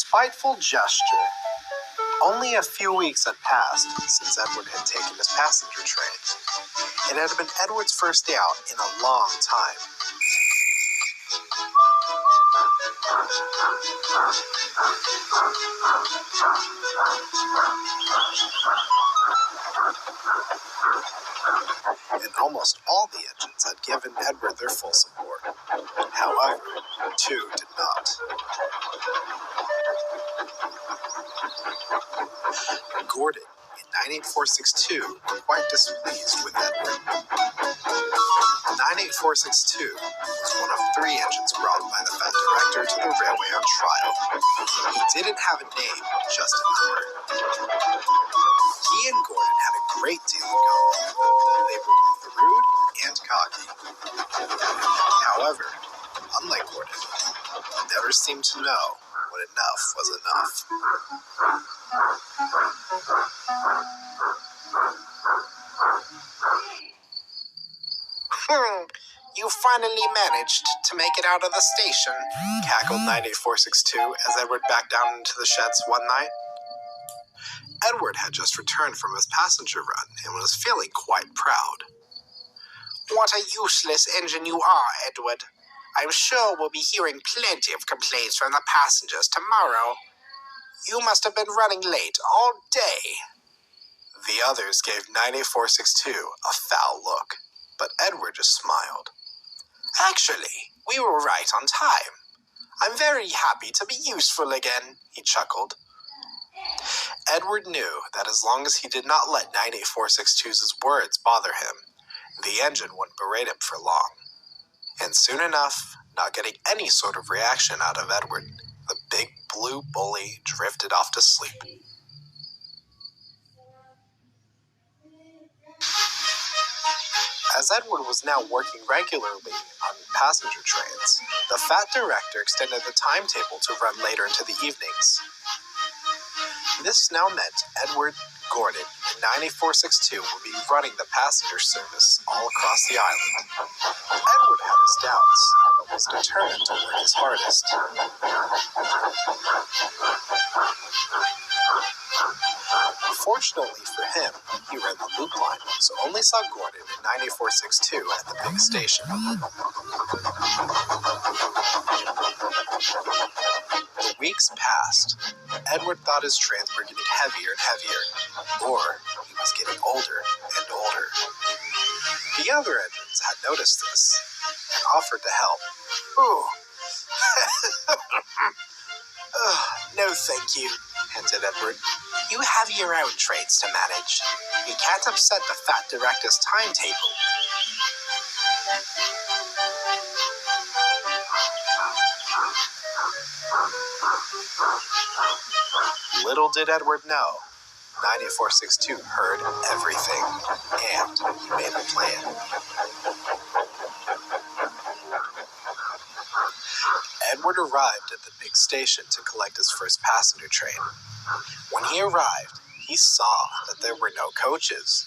spiteful gesture. Only a few weeks had passed since Edward had taken his passenger train. It had been Edward's first day out in a long time. And almost all the engines had given Edward their full support. However, two did not. Gordon, in 98462, were quite displeased with Edward. 98462 was one of three engines brought by the Fat Director to the railway on trial. He didn't have a name, just a number. He and Gordon had a great deal in common. They were both rude and cocky. However, unlike Gordon, he never seemed to know when enough was enough. You finally managed to make it out of the station, cackled 98462 as Edward backed down into the sheds one night. Edward had just returned from his passenger run and was feeling quite proud. What a useless engine you are, Edward. I'm sure we'll be hearing plenty of complaints from the passengers tomorrow. You must have been running late all day. The others gave 98462 a foul look, but Edward just smiled. Actually, we were right on time. I'm very happy to be useful again, he chuckled. Edward knew that as long as he did not let 98462's words bother him, the engine wouldn't berate him for long. And soon enough, not getting any sort of reaction out of Edward, the big blue bully drifted off to sleep. As Edward was now working regularly on passenger trains, the Fat Director extended the timetable to run later into the evenings. This now meant Edward, Gordon, and 98462 would be running the passenger service all across the island. Edward had his doubts, but was determined to work his hardest. Fortunately for him, he ran the loop line, so only saw Gordon and 98462 at the big station. The weeks passed. Edward thought his trains were getting heavier and heavier, or he was getting older and older. The other engines had noticed this and offered to help. Ooh. No thank you, hinted Edward. You have your own trains to manage. You can't upset the Fat Director's timetable. Little did Edward know, 98462 heard everything, and he made a plan. Edward arrived at the big station to collect his first passenger train. When he arrived, he saw that there were no coaches.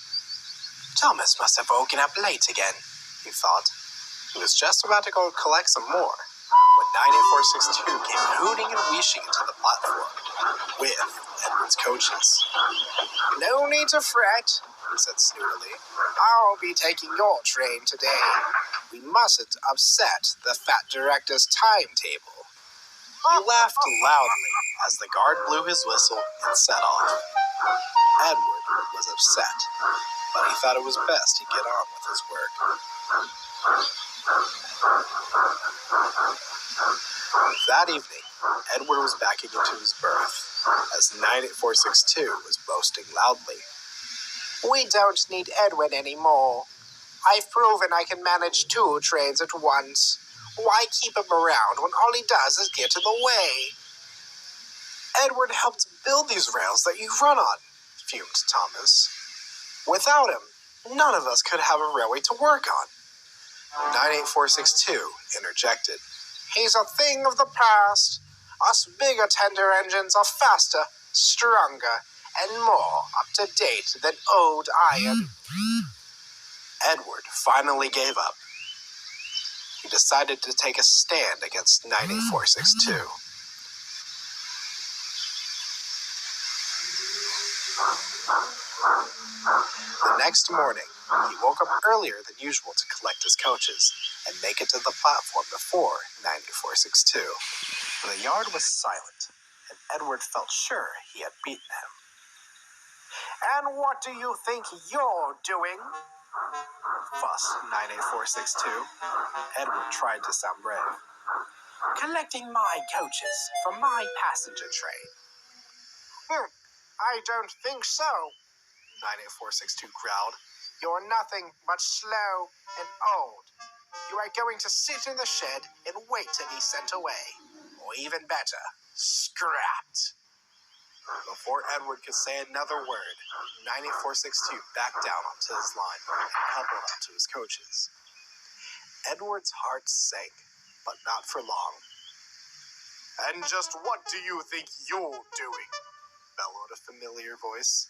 Thomas must have woken up late again, he thought. He was just about to go collect some more when 98462 came hooting and wheeshing into the platform with Edward's coaches. No need to fret, he said snootily. I'll be taking your train today. We mustn't upset the Fat Director's timetable. He laughed loudly as the guard blew his whistle and set off. Edward was upset, but he thought it was best he get on with his work. That evening, Edward was backing into his berth, as 98462 was boasting loudly. We don't need Edward anymore. I've proven I can manage 2 trains at once. Why keep him around when all he does is get in the way? Edward helped build these rails that you run on, fumed Thomas. Without him, none of us could have a railway to work on. 98462 interjected. He's a thing of the past. Us bigger tender engines are faster, stronger, and more up-to-date than old iron. Edward finally gave up. He decided to take a stand against 98462. Next morning, he woke up earlier than usual to collect his coaches and make it to the platform before 9462. The yard was silent, and Edward felt sure he had beaten him. And what do you think you're doing? Fussed 98462. Edward tried to sound brave. Collecting my coaches from my passenger train. I don't think so, 98462 growled. You're nothing but slow and old. You are going to sit in the shed and wait to be sent away. Or even better, scrapped. Before Edward could say another word, 98462 backed down onto his line and coupled onto his coaches. Edward's heart sank, but not for long. And just what do you think you're doing? Bellowed a familiar voice.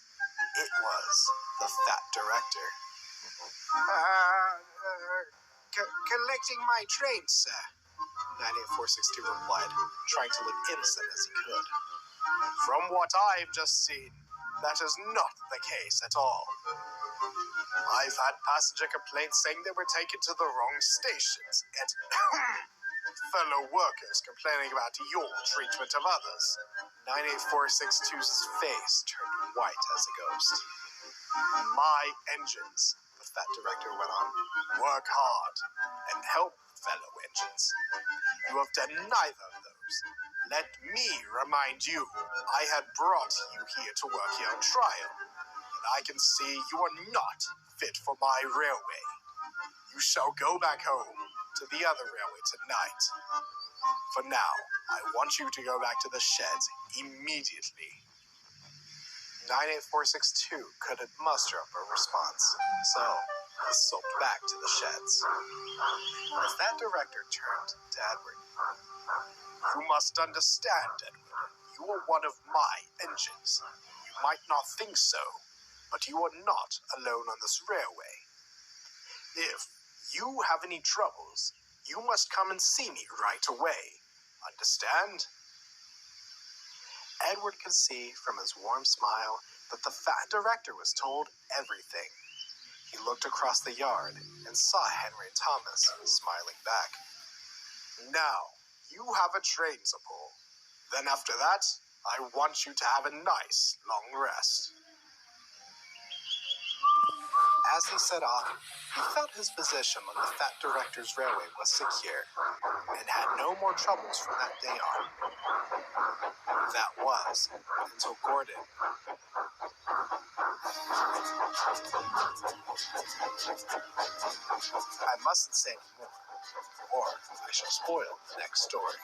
It was the fat director. Collecting my train, sir, 98462 replied, trying to look innocent as he could. From what I've just seen, that is not the case at all. I've had passenger complaints saying they were taken to the wrong stations, and fellow workers complaining about your treatment of others. 98462's face turned white as a ghost. My engines, the fat director went on, work hard and help fellow engines. You have done neither of those. Let me remind you, I had brought you here to work here on trial, and I can see you are not fit for my railway. You shall go back home to the other railway tonight. For now, I want you to go back to the sheds immediately. 98462 couldn't muster up a response, so he sulked back to the sheds. As that director turned to Edward, you must understand, Edward, you are one of my engines. You might not think so, but you are not alone on this railway. If you have any troubles, you must come and see me right away. Understand? Edward could see from his warm smile that the fat director was told everything. He looked across the yard and saw Henry and Thomas smiling back. Now, you have a train to pull. Then after that, I want you to have a nice long rest. As he set off, he felt his position on the fat director's railway was secure and had no more troubles from that day on. That was until Gordon. I mustn't say any more, or I shall spoil the next story.